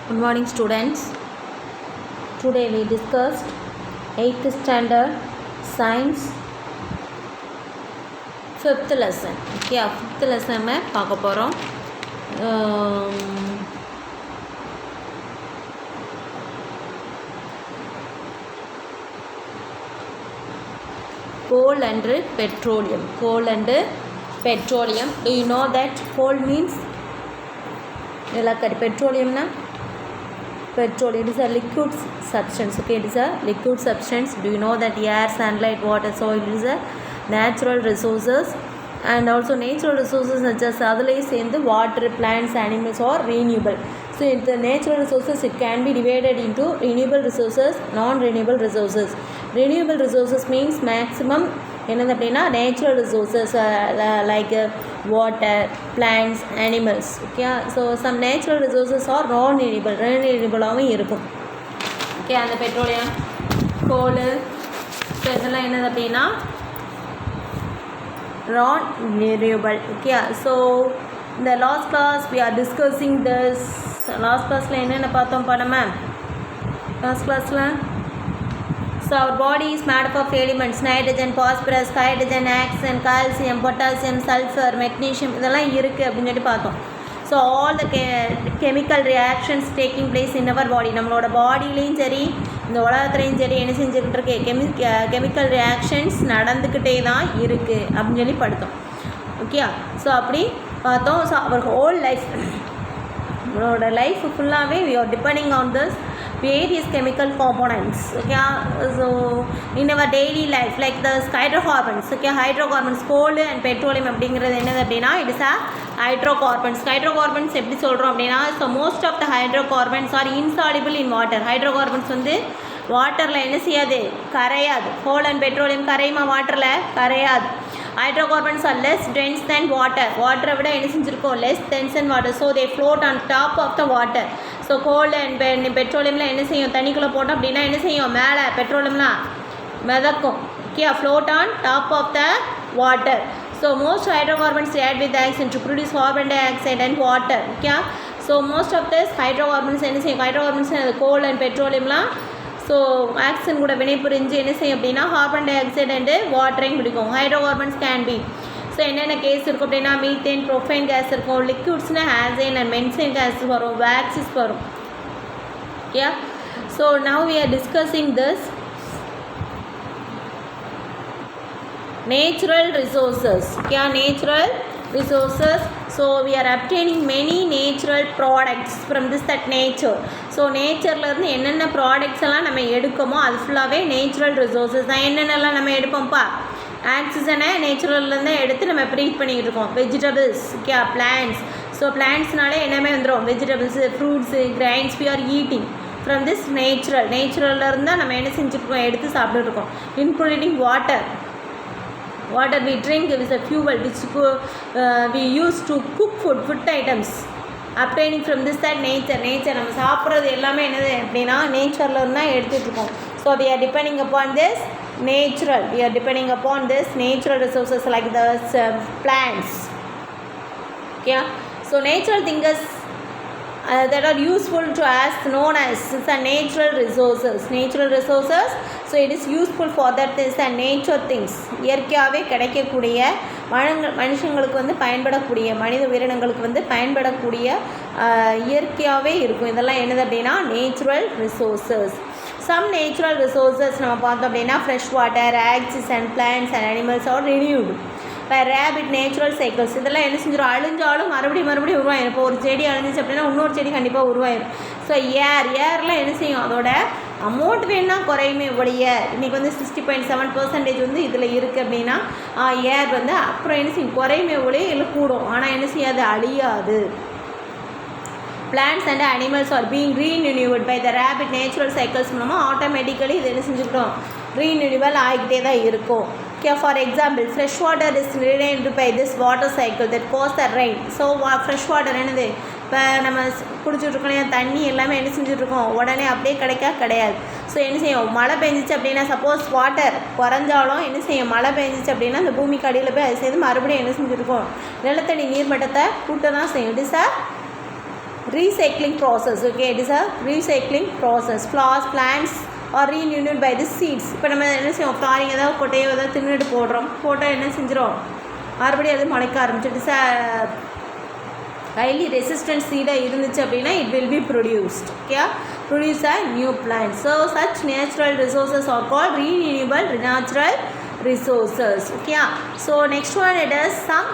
Good morning, students. Today we discussed 8th standard science 5th lesson. Okay, 5th lesson में பார்க்க போகிறோம். Coal and petroleum. Coal and petroleum. Do you know that coal means? Petroleum na? Petroleum, it is a liquid substance. Okay, it is a liquid substance. Do you know that air, sunlight, water, soil, it is a natural resources, and also natural resources such as otherwise in the water, plants, animals are renewable. So in the natural resources, it can be divided into renewable resources, non-renewable resources. Renewable resources means maximum என்னது அப்படின்னா natural resources like water, plants, animals. Okay, so some natural resources are non ரினியூவபிளாகவும் இருக்கும். Okay, அந்த petroleum, கோலு, so இதெல்லாம் என்னது அப்படின்னா non renewable. Okay, so இந்த last class we are discussing this. Last கிளாஸில் என்னென்ன பார்த்தோம்ப்பா நம்ம லாஸ்ட் கிளாஸில்? So our body is made up of elements: nitrogen, phosphorus, hydrogen, oxygen, calcium, potassium, sulfur, magnesium. இதெல்லாம் இருக்குது அப்படின்னு சொல்லி பார்த்தோம். So all the chemical reactions taking place in our body. நம்மளோட பாடியிலையும் சரி இந்த உலகத்துலேயும் சரி என்ன செஞ்சுக்கிட்டு இருக்கு? கெமிக்கல் ரியாக்ஷன்ஸ் நடந்துக்கிட்டே தான் இருக்குது அப்படின்னு சொல்லி படுத்தோம். ஓகே, ஸோ அப்படி பார்த்தோம். ஸோ அவர் ஹோல் லைஃப், நம்மளோட லைஃப் ஃபுல்லாகவே we are depending on this various chemical components. Okay, so in our daily life, like the hydrocarbons. Okay, hydrocarbons, coal and petroleum அப்படிங்கிறது என்னது அப்படின்னா it is a hydrocarbons. hydrocarbons எப்படி சொல்கிறோம் அப்படின்னா, so most of the hydrocarbons are insoluble in water. hydrocarbons வந்து வாட்டரில் என்ன செய்யாது? கரையாது. coal and petroleum கரையுமா? வாட்டரில் கரையாது. hydrocarbons are less dense than water. வாட்டரை விட என்ன செஞ்சுருக்கோம்? less dense than water, so they float on top of the water. So coal and பெட்ரோலியம்லாம் என்ன செய்யும்? தண்ணிக்குள்ளே போட்டோம் அப்படின்னா என்ன செய்யும்? மேலே பெட்ரோலியம்லாம் மிதக்கும். Okay, float on top of the water. So most hydrocarbons add with oxygen to produce carbon dioxide and water. Okay, so most of this hydrocarbons என்ன செய்யும்? ஹைட்ரோகார்பன்ஸ் கோல் அண்ட் பெட்ரோலியம்லாம் ஸோ ஆக்சிஜன் கூட வினைபுரிஞ்சு என்ன செய்யும் அப்படின்னா carbon dioxide and வாட்டரையும் பிடிக்கும். ஹைட்ரோகார்பன்ஸ் கேன் பி, ஸோ என்னென்ன கேஸ் இருக்கும் அப்படின்னா மீத்தேன், ப்ரோஃபைன் கேஸ் இருக்கும். லிக்விட்ஸ்னால் ஹேசைன் அண்ட் மென்சைன் கேஸ் வரும், வேக்ஸஸ் வரும். Okay, so now we are discussing this natural resources. Okay, natural resources. So we are obtaining many natural products from this that nature. So நேச்சர்லேருந்து என்னென்ன products எல்லாம் நம்ம எடுக்கமோ அது ஃபுல்லாகவே நேச்சுரல் ரிசோர்ஸஸ் தான். என்னென்னலாம் நம்ம எடுப்போம்ப்பா? ஆக்சிஜனை நேச்சுரல்லேருந்து எடுத்து நம்ம ப்ரீட் பண்ணிக்கிட்டு இருக்கோம். Vegetables, okay, plants. ஸோ பிளான்ட்ஸ்னாலே என்னமே வந்துடும், vegetables, fruits, grains we are eating from this நேச்சுரல்லேருந்து தான் நம்ம என்ன செஞ்சுருக்கோம்? எடுத்து சாப்பிட்டுருக்கோம். Including water. water we drink is a fuel which we use to cook food items obtaining from this that nature. நம்ம சாப்பிட்றது எல்லாமே என்னது அப்படின்னா நேச்சர்லேருந்து தான் எடுத்துகிட்ருக்கோம். So we are depending upon this natural resources like the plants. Okay, so natural things that are useful to us known as the natural resources. So it is useful for that is the nature things. இயற்கையாகவே கிடைக்கக்கூடிய மனுஷங்களுக்கு வந்து பயன்படக்கூடிய, மனித உயிரினங்களுக்கு வந்து பயன்படக்கூடிய இயற்கையாகவே இருக்கும். இதெல்லாம் என்னது அப்படின்னா natural resources. Some natural resources நம்ம பார்த்தோம் அப்படின்னா fresh water, axis and plants and animals are renewed by rapid natural cycles. இதெல்லாம் என்ன செஞ்சிடும்? அழிஞ்சாலும் மறுபடியும் உருவாயிரும். இப்போ ஒரு செடி அழிஞ்சிச்சு அப்படின்னா இன்னொரு செடி கண்டிப்பாக உருவாயிரும். ஸோ ஏர்லாம் என்ன செய்யும்? அதோட அமௌண்ட் வேணால் குறையுமே ஒழிய, இன்றைக்கி வந்து 60.7% வந்து இதில் இருக்குது அப்படின்னா ஏர் வந்து அப்புறம் என்ன செய்யும்? குறையுமே ஒழிய இல்லை கூடும். ஆனால் என்ன செய்யாது? அழியாது. plants and animals are being renewed by the rapid natural cycles மூலமாக ஆட்டோமேட்டிக்கலி இது என்ன செஞ்சுக்கிட்டோம்? ரீனியூவல் ஆகிட்டே தான் இருக்கும். Okay, for example, fresh water is renewed by this water cycle that causes the rain. So fresh water என்னது? இப்போ நம்ம குடிச்சிட்ருக்கோம் தண்ணி எல்லாமே என்ன செஞ்சுட்ருக்கோம்? உடனே அப்படியே கிடையாது. ஸோ என்ன செய்யும்? மழை பெஞ்சிச்சு அப்படின்னா சப்போஸ் வாட்டர் குறைஞ்சாலும் என்ன செய்யும்? மழை பெஞ்சிச்சு அப்படின்னா அந்த பூமிக்கு அடியில் போய் அது செய்து மறுபடியும் என்ன செஞ்சுருக்கோம்? நிலத்தடி நீர்மட்டத்தை கூட்ட தான் செய்யும். It is a recycling process. Okay, it is a recycling process. Flowers, plants are renewed by the seeds. இப்போ நம்ம என்ன செய்வோம், ஃப்ளாரிங் ஏதாவது கொட்டையோ ஏதாவது தின்னுட்டு போடுறோம், போட்டால் என்ன செஞ்சிடும், மறுபடியும் அது முளைக்க ஆரம்பிச்சிட்டு highly resistant seed இருந்துச்சு அப்படின்னா it will be produced. Okay, produce a new plant. So such natural resources are called renewable natural resources. Okay, so next one, it is some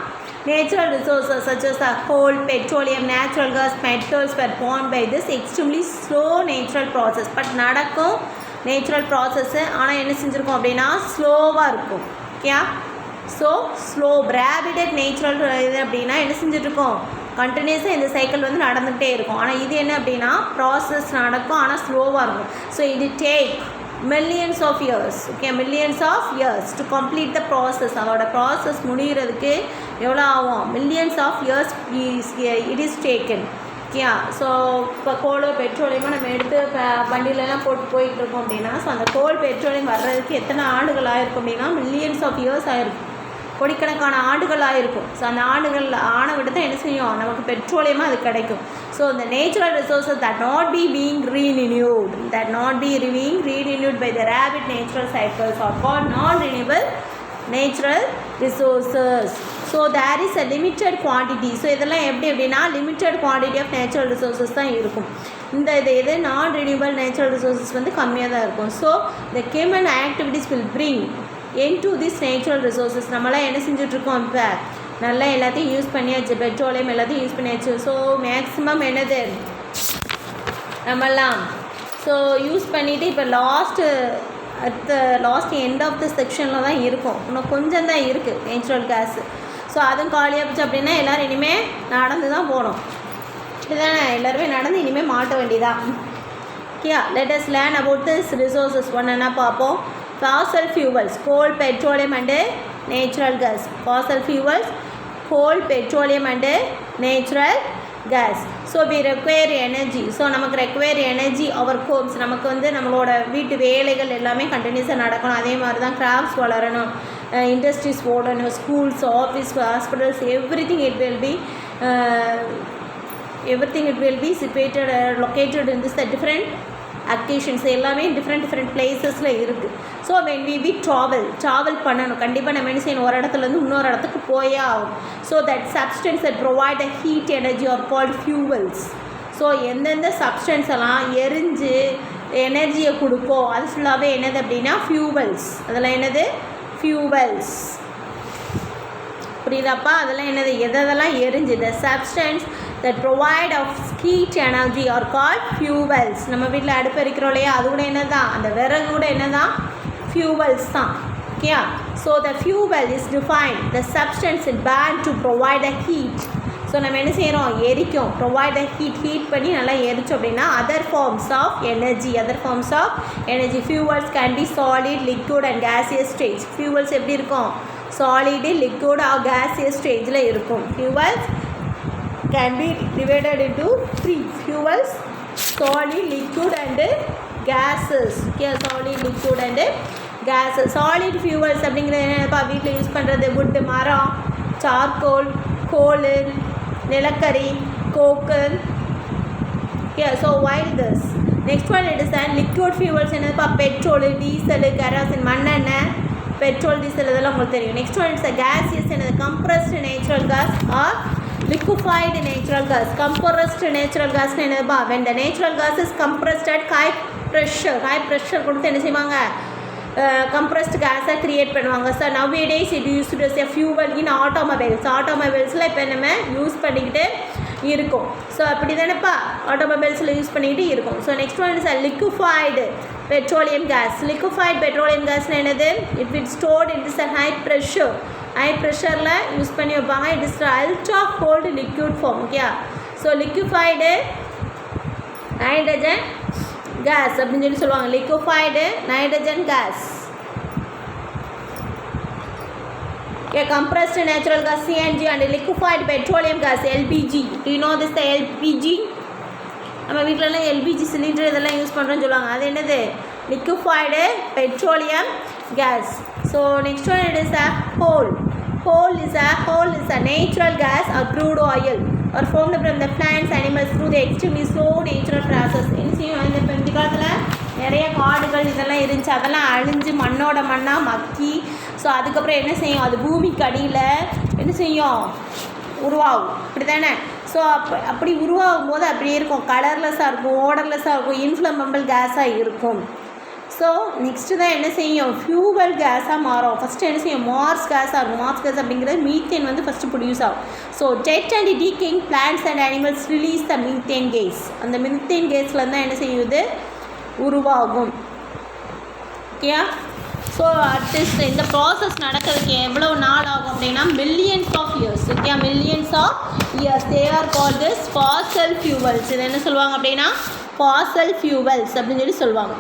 natural resources such as the coal, petroleum, natural gas, metals were formed by this extremely slow natural process. But நடக்கும் natural process, ஆனால் என்ன செஞ்சுருக்கோம் அப்படின்னா ஸ்லோவாக இருக்கும். Okay, so slow ரேபிடட் natural இது அப்படின்னா என்ன செஞ்சுட்ருக்கோம், கண்டினியூஸாக இந்த சைக்கிள் வந்து நடந்துகிட்டே இருக்கும். ஆனால் இது என்ன அப்படின்னா ப்ராசஸ் நடக்கும், ஆனால் ஸ்லோவாக இருக்கும். ஸோ இது take millions of years. Okay, millions of years to complete the process. அதோட ப்ராசஸ் முடிகிறதுக்கு எவ்வளோ ஆகும், millions of years it is taken. Okay, so இப்போ கோலோ பெட்ரோலியமாக நம்ம எடுத்து வண்டியிலலாம் போட்டு போயிட்டு இருக்கோம் அப்படின்னா, ஸோ அந்த கோல் பெட்ரோலியம் வர்றதுக்கு எத்தனை ஆண்டுகள் ஆகிருக்கும் அப்படின்னா millions of years ஆகிருக்கும், கோடிக்கணக்கான ஆண்டுகள் ஆகிருக்கும். ஸோ அந்த ஆண்டுகள் ஆன விட தான் என்ன செய்யும், நமக்கு பெட்ரோலியமாக அது கிடைக்கும். ஸோ இந்த natural resources that not be being renewed by the rapid natural cycles are called non-renewable natural resources. So there is a limited quantity. So இதெல்லாம் எப்படி அப்படின்னா limited quantity of natural resources தான் இருக்கும். இந்த இது நான் renewable natural resources வந்து கம்மியாக தான் இருக்கும். So the human activities will bring into this natural resources. நம்மளாம் என்ன செஞ்சுட்ருக்கோம், இப்போ நல்லா எல்லாத்தையும் யூஸ் பண்ணியாச்சு, பெட்ரோலியம் எல்லாத்தையும் யூஸ் பண்ணியாச்சு. ஸோ மேக்ஸிமம் என்னது நம்மெல்லாம் ஸோ யூஸ் பண்ணிவிட்டு இப்போ லாஸ்ட் எண்ட் ஆஃப் த செக்ஷனில் தான் இருக்கும், இன்னும் கொஞ்சம் தான் இருக்குது நேச்சுரல் கேஸு. ஸோ அதுவும் காலியாக போச்சு அப்படின்னா எல்லோரும் இனிமேல் நடந்து தான் போகணும், இதுதானே, எல்லாருமே நடந்து இனிமேல் மாட்ட வேண்டியதான். Okay, let us learn about this resources ஒன்று என்ன பார்ப்போம். Fossil fuels, coal, petroleum and natural gas. Fossil fuels, coal, petroleum and natural gas. So we require energy. So நமக்கு require energy our homes. நமக்கு வந்து நம்மளோட வீட்டு வேலைகள் எல்லாமே கண்டினியூஸாக நடக்கணும், அதே மாதிரி தான் கிராஃப்ட்ஸ் வளரணும், இண்டஸ்ட்ரீஸ் ஓடணும், schools, office, hospitals, everything it will be situated located in this different activities எல்லாமே டிஃப்ரெண்ட் பிளேசஸில் இருக்குது. ஸோ when we travel பண்ணணும், கண்டிப்பாக நம்ம என்ன செய்யணும், ஒரு இடத்துலேருந்து இன்னொரு இடத்துக்கு போயே ஆகும். So that substance that provide a heat energy are called fuels. So எந்தெந்த சப்ஸ்டன்ஸ் எல்லாம் எரிஞ்சு எனர்ஜியை கொடுக்கோ அது ஃபுல்லாகவே என்னது அப்படின்னா ஃபியூவல்ஸ். அதெல்லாம் என்னது, ஃபியூவல்ஸ். புரியுதாப்பா, அதெல்லாம் என்னது, எதெல்லாம் எரிஞ்சு the substance that provide of heat energy are called fuels. நம்ம வீட்டில் அடுப்பு எரிக்கிறோம் இல்லையா, அது கூட என்ன தான், அந்த விறகு கூட என்ன தான், fuels தான். Okay, so the fuel is defined the substance it burn to provide a heat. So நம்ம என்ன செய்கிறோம், எரிக்கும், ப்ரொவைட் அ ஹீட் பண்ணி நல்லா எரிச்சோம் அப்படின்னா other forms of energy fuels can be solid, liquid and gaseous stage. Fuels எப்படி இருக்கும், சாலிடு, லிக்விட் ஆர் கேசியஸ் ஸ்டேஜில் இருக்கும். Fuels can be divided into three fuels: solid, liquid and gases. Okay, solid, liquid and gases. Solid fuels அப்படிங்கிறது என்னப்பா, வீட்டில் use பண்ணுறது wood, மரம், charcoal, கோல், நிலக்கரி, கோக்கு. Okay, so while this next one it is and liquid fuels என்னப்பா, petrol, diesel, kerosene, மண்ணெண்ணெய், petrol, diesel இதெல்லாம் உங்களுக்கு தெரியும். நெக்ஸ்ட் ஒன் இட்ஸ் gaseous என்னது, compressed natural gas or liquefied natural gas. Compressed natural gas என்னதுப்பா, when the natural gas is compressed at high pressure கொடுத்து என்ன செய்வாங்க, compressed gas-ஐ க்ரியேட் பண்ணுவாங்க. So nowadays it used to be a fuel in automobiles இப்போ நம்ம use பண்ணிக்கிட்டு இருக்கும். So அப்படி தானேப்பா ஆட்டோமொபைல்ஸில் யூஸ் பண்ணிக்கிட்டு இருக்கும். So next one is liquefied petroleum gas. liquefied petroleum gasனா என்னது, it will stored in this high ப்ரெஷரில் யூஸ் பண்ணி வைப்பாங்க. It is ultra cold liquid form. Okay, so liquefied nitrogen gas அப்படின்னு சொல்லி சொல்லுவாங்க. Liquefied nitrogen gas. Okay, compressed natural gas CNG and liquefied petroleum gas LPG. Do you know this the LPG? நம்ம வீட்டிலலாம் LPG cylinder இதெல்லாம் use பண்ணுறோன்னு சொல்லுவாங்க. அது என்னது, liquefied petroleum gas. So next one it is a coal is a natural gas or crude oil. or formed from the plants, animals through the extremely slow natural process. என்ன செய்யும் இந்த காலத்தில் நிறைய காடுகள் இதெல்லாம் இருந்துச்சு, அதெல்லாம் அழிஞ்சு மண்ணோட மண்ணாக மக்கி, ஸோ அதுக்கப்புறம் என்ன செய்யும், அது பூமிக்கு அடியில் என்ன செய்யும், உருவாகும். அப்படி தானே? ஸோ அப்படி உருவாகும் போது அப்படியே இருக்கும், கலர்லெஸ்ஸாக இருக்கும், ஓடர்லெஸ்ஸாக இருக்கும், இன்ஃப்ளமபிள் கேஸாக இருக்கும். ஸோ நெக்ஸ்ட்டு தான் என்ன செய்யும், ஃபியூவல் கேஸாக மாறும். ஃபஸ்ட்டு என்ன செய்யும், மார்ஸ் கேஸாக இருக்கும். மார்ஸ் கேஸ் அப்படிங்கிறது மீத்தேன் வந்து ஃபஸ்ட்டு ப்ரொடியூஸ் ஆகும். So dead and decaying plants and animals release the methane gas. அந்த மீத்தேன் கேஸில் தான் என்ன செய்யுது, உருவாகும். ஓகேயா? ஸோ அட்லீஸ்ட் இந்த ப்ராசஸ் நடக்கிறதுக்கு எவ்வளோ நாள் ஆகும் அப்படின்னா millions of years. Okay, millions of years. They are called this fossil fuels. இது என்ன சொல்லுவாங்க அப்படின்னா ஃபாசல் ஃபியூவல்ஸ் அப்படின்னு சொல்லி சொல்லுவாங்க.